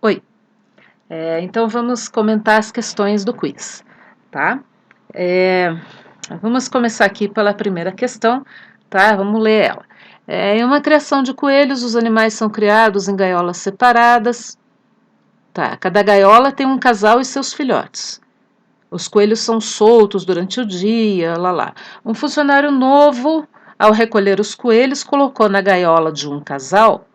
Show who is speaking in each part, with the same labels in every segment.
Speaker 1: Oi, então vamos comentar as questões do quiz, tá? Vamos começar aqui pela primeira questão, tá? Vamos ler ela. Em uma criação de coelhos, os animais são criados em gaiolas separadas, tá? Cada gaiola tem um casal e seus filhotes. Os coelhos são soltos durante o dia, lá. Um funcionário novo, ao recolher os coelhos, colocou na gaiola de um casal,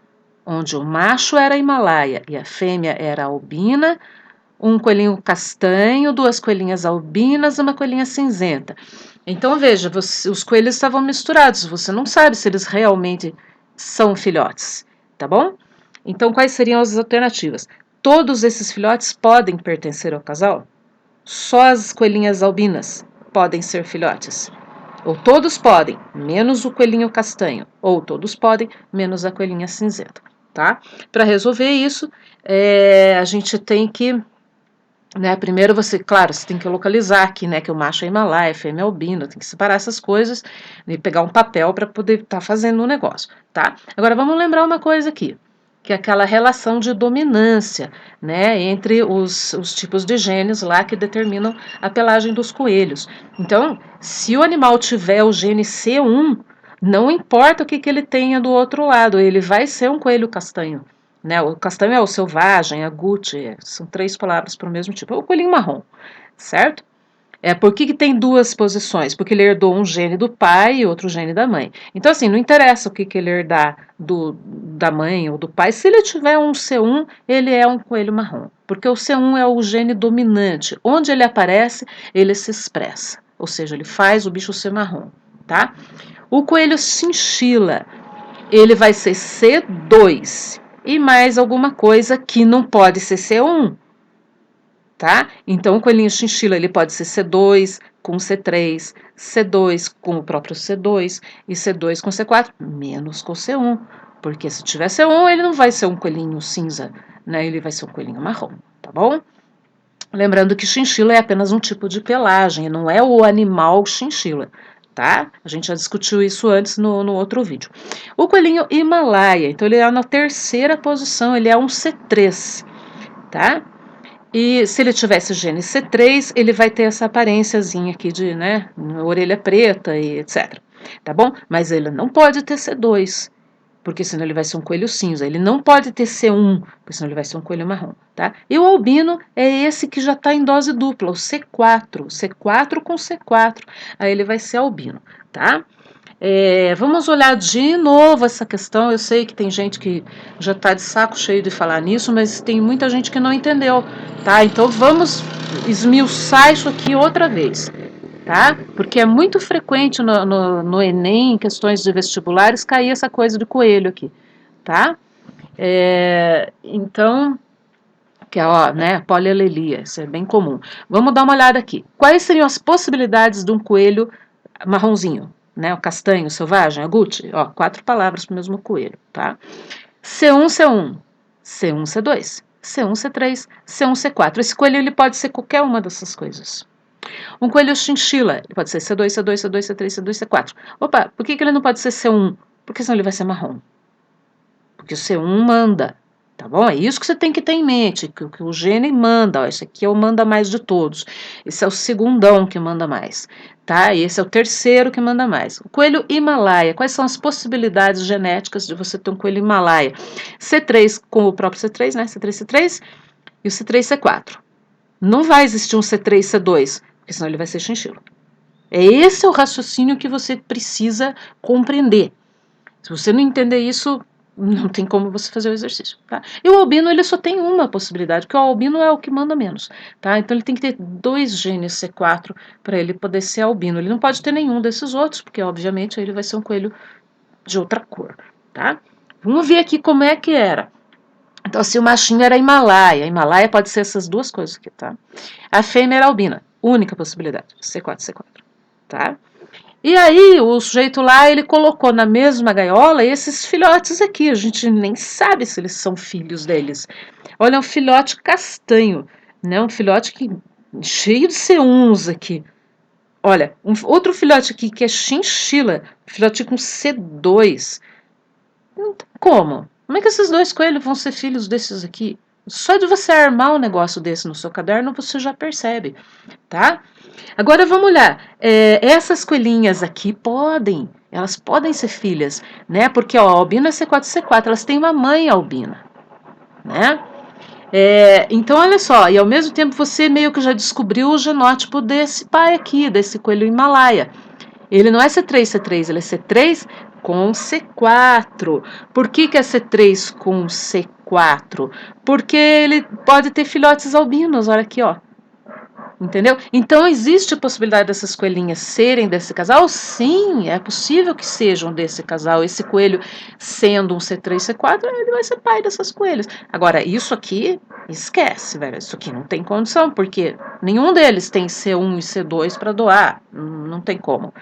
Speaker 1: onde o macho era Himalaia e a fêmea era albina, um coelhinho castanho, duas coelhinhas albinas e uma coelhinha cinzenta. Então veja, os coelhos estavam misturados, você não sabe se eles realmente são filhotes, tá bom? Então quais seriam as alternativas? Todos esses filhotes podem pertencer ao casal? Só as coelhinhas albinas podem ser filhotes? Ou todos podem, menos o coelhinho castanho, ou todos podem, menos a coelhinha cinzenta, tá? Para resolver isso, a gente tem que, né, primeiro claro, você tem que localizar aqui, né, que o macho é Himalaia, a fêmea é albino, tem que separar essas coisas e pegar um papel para poder estar fazendo o negócio, tá? Agora vamos lembrar uma coisa aqui, que é aquela relação de dominância, né, entre os tipos de genes lá que determinam a pelagem dos coelhos. Então, se o animal tiver o gene C1, não importa o que ele tenha do outro lado, ele vai ser um coelho castanho. Né, o castanho é o selvagem, a guti, são 3 palavras para o mesmo tipo. É o coelhinho marrom, certo? Por que tem 2 posições? Porque ele herdou um gene do pai e outro gene da mãe. Então, assim, não interessa o que ele herdar da mãe ou do pai. Se ele tiver um C1, ele é um coelho marrom. Porque o C1 é o gene dominante. Onde ele aparece, ele se expressa. Ou seja, ele faz o bicho ser marrom, tá? O coelho chinchila, ele vai ser C2 e mais alguma coisa que não pode ser C1, tá? Então o coelhinho chinchila ele pode ser C2 com C3, C2 com o próprio C2 e C2 com C4, menos com C1, porque se tiver C1 ele não vai ser um coelhinho cinza, né? Ele vai ser um coelhinho marrom, tá bom? Lembrando que chinchila é apenas um tipo de pelagem, não é o animal chinchila, tá? A gente já discutiu isso antes no outro vídeo. O coelhinho Himalaia, então ele é na terceira posição, ele é um C3, tá? E se ele tivesse gene C3, ele vai ter essa aparênciazinha aqui de, né, orelha preta e etc, tá bom? Mas ele não pode ter C2, porque senão ele vai ser um coelho cinza. Ele não pode ter C1, porque senão ele vai ser um coelho marrom, tá? E o albino é esse que já está em dose dupla, o C4, C4 com C4, aí ele vai ser albino, tá? Vamos olhar de novo essa questão. Eu sei que tem gente que já está de saco cheio de falar nisso, mas tem muita gente que não entendeu, tá? Então vamos esmiuçar isso aqui outra vez, tá? Porque é muito frequente no Enem, em questões de vestibulares, cair essa coisa de coelho aqui, tá? Então, que é, ó, né, polialelia, isso é bem comum. Vamos dar uma olhada aqui. Quais seriam as possibilidades de um coelho marronzinho, né, o castanho, selvagem, a guti? Ó, 4 palavras para o mesmo coelho, tá? C1, C1, C1, C2, C1, C3, C1, C4. Esse coelho ele pode ser qualquer uma dessas coisas. Um coelho chinchila, ele pode ser C2, C2, C2, C3, C2, C4. Opa, por que ele não pode ser C1? Porque senão ele vai ser marrom. Porque o C1 manda, tá bom? É isso que você tem que ter em mente, que o gene manda, ó, esse aqui é o manda mais de todos. Esse é o segundão que manda mais, tá? E esse é o terceiro que manda mais. O coelho Himalaia, quais são as possibilidades genéticas de você ter um coelho Himalaia? C3 com o próprio C3, né? C3, C3 e o C3, C4. Não vai existir um C3, C2, porque senão ele vai ser chinchila. Esse é o raciocínio que você precisa compreender. Se você não entender isso, não tem como você fazer o exercício, tá? E o albino, ele só tem uma possibilidade, porque o albino é o que manda menos, tá? Então ele tem que ter 2 genes C4 para ele poder ser albino. Ele não pode ter nenhum desses outros, porque obviamente ele vai ser um coelho de outra cor, tá? Vamos ver aqui como é que era. Então, se o machinho era Himalaia, Himalaia pode ser essas duas coisas aqui, tá? A fêmea era albina, única possibilidade, C4, C4, tá? E aí, o sujeito lá, ele colocou na mesma gaiola esses filhotes aqui. A gente nem sabe se eles são filhos deles. Olha, é um filhote castanho, né? Um filhote cheio de C1s aqui. Olha, outro filhote aqui que é chinchila, filhote com C2. Como? Como é que esses 2 coelhos vão ser filhos desses aqui? Só de você armar um negócio desse no seu caderno, você já percebe, tá? Agora vamos lá. Essas coelhinhas aqui elas podem ser filhas, né? Porque ó, a albina é C4, C4, elas têm uma mãe albina, né? Então, olha só, e ao mesmo tempo você meio que já descobriu o genótipo desse pai aqui, desse coelho Himalaia. Ele não é C3, C3, ele é C3 com C4. Por que é C3 com C4? Porque ele pode ter filhotes albinos, olha aqui, ó. Entendeu? Então, existe a possibilidade dessas coelhinhas serem desse casal? Sim, é possível que sejam desse casal. Esse coelho, sendo um C3, C4, ele vai ser pai dessas coelhas. Agora, isso aqui, esquece, velho. Isso aqui não tem condição, porque nenhum deles tem C1 e C2 para doar. Não tem como.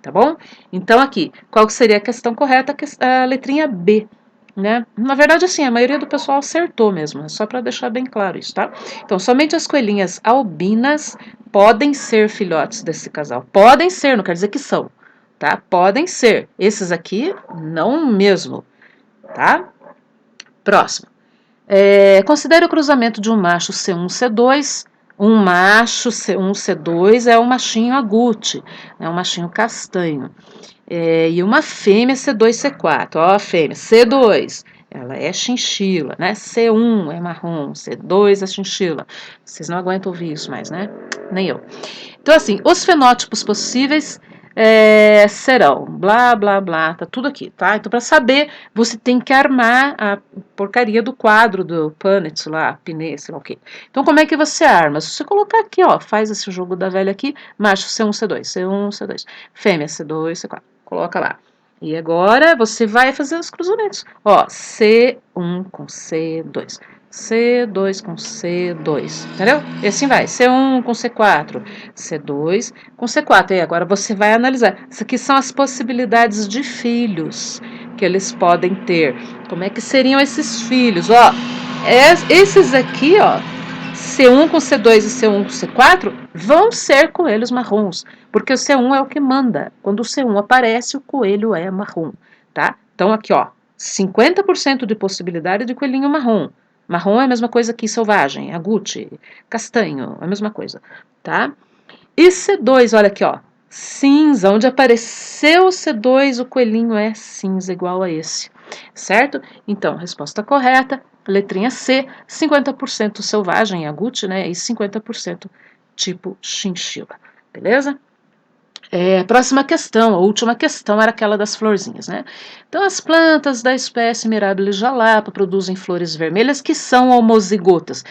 Speaker 1: Tá bom? Então, aqui, qual seria a questão correta? A letrinha B. Né? Na verdade, assim, a maioria do pessoal acertou mesmo, é só para deixar bem claro isso, tá? Então, somente as coelhinhas albinas podem ser filhotes desse casal. Podem ser, não quer dizer que são, tá? Podem ser. Esses aqui, não mesmo, tá? Próximo. Considere o cruzamento de um macho C1, C2. Um macho C1, C2 é um machinho agute, é um machinho castanho. E uma fêmea C2, C4. Ó, a fêmea C2, ela é chinchila, né? C1 é marrom, C2 é chinchila. Vocês não aguentam ouvir isso mais, né? Nem eu. Então, assim, os fenótipos possíveis serão blá, blá, blá, tá tudo aqui, tá? Então, para saber, você tem que armar a porcaria do quadro do Punnett lá, Pinet, sei lá o quê. Então, como é que você arma? Se você colocar aqui, ó, faz esse jogo da velha aqui, macho C1, C2, C1, C2, fêmea C2, C4, coloca lá. E agora você vai fazer os cruzamentos. Ó, C1 com C2. C2 com C2, entendeu? E assim vai, C1 com C4, C2 com C4. E agora você vai analisar. Isso aqui são as possibilidades de filhos que eles podem ter. Como é que seriam esses filhos? Ó, esses aqui, ó, C1 com C2 e C1 com C4 vão ser coelhos marrons, porque o C1 é o que manda. Quando o C1 aparece, o coelho é marrom, tá? Então aqui, ó, 50% de possibilidade de coelhinho marrom. Marrom é a mesma coisa que selvagem, agute, castanho, é a mesma coisa, tá? E C2, olha aqui, ó, cinza, onde apareceu o C2, o coelhinho é cinza igual a esse, certo? Então, resposta correta, letrinha C, 50% selvagem, agute, né, e 50% tipo chinchila, beleza? Próxima questão, a última questão era aquela das florzinhas, né? Então, as plantas da espécie Mirabilis jalapa produzem flores vermelhas que são homozigotas.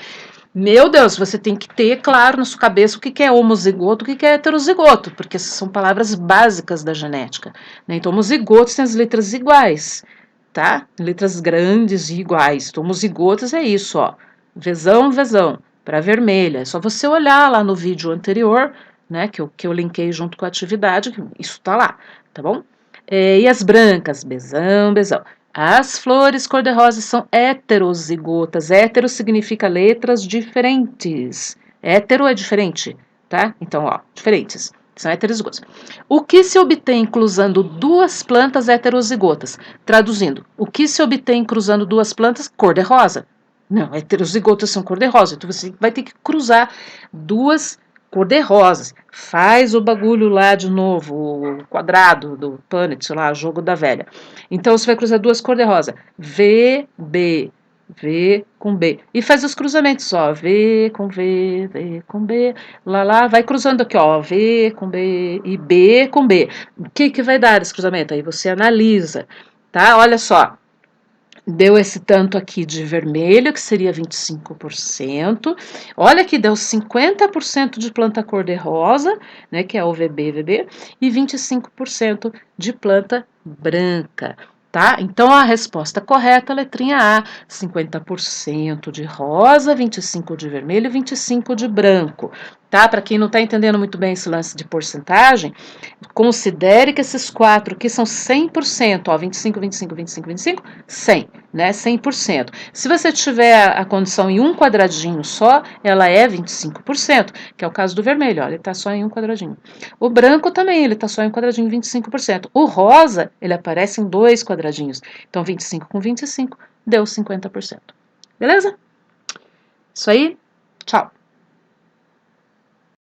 Speaker 1: Meu Deus, você tem que ter claro na sua cabeça o que é homozigoto e o que é heterozigoto, porque essas são palavras básicas da genética, né? Então, homozigotos tem as letras iguais, tá? Letras grandes e iguais. Então, homozigotos é isso, ó. Vezão, vezão, para vermelha. É só você olhar lá no vídeo anterior, né, que eu linkei junto com a atividade, isso tá lá, tá bom? E as brancas, bezão, bezão. As flores cor-de-rosa são heterozigotas. Hétero significa letras diferentes. Hétero é diferente, tá? Então, ó, diferentes. São heterozigotas. O que se obtém cruzando duas plantas heterozigotas? Traduzindo, o que se obtém cruzando duas plantas cor-de-rosa? Não, heterozigotas são cor-de-rosa. Então, você vai ter que cruzar duas cor-de-rosas. Faz o bagulho lá de novo, o quadrado do Punnett lá, jogo da velha. Então, você vai cruzar duas cor-de-rosa. V, B, V com B. E faz os cruzamentos, ó. V com V, V com B. Lá, vai cruzando aqui, ó. V com B e B com B. O que vai dar esse cruzamento? Aí você analisa, tá? Olha só. Deu esse tanto aqui de vermelho, que seria 25%. Olha que deu 50% de planta cor-de-rosa, né, que é o VB, e 25% de planta branca, tá? Então, a resposta correta, letrinha A, 50% de rosa, 25% de vermelho e 25% de branco, tá? Para quem não está entendendo muito bem esse lance de porcentagem, considere que esses quatro aqui são 100%, ó, 25, 25, 25, 25, 100, né, 100%. Se você tiver a condição em um quadradinho só, ela é 25%, que é o caso do vermelho, ó, ele está só em um quadradinho. O branco também, ele está só em um quadradinho, 25%. O rosa, ele aparece em dois quadradinhos, então 25 com 25 deu 50%. Beleza? Isso aí? Tchau!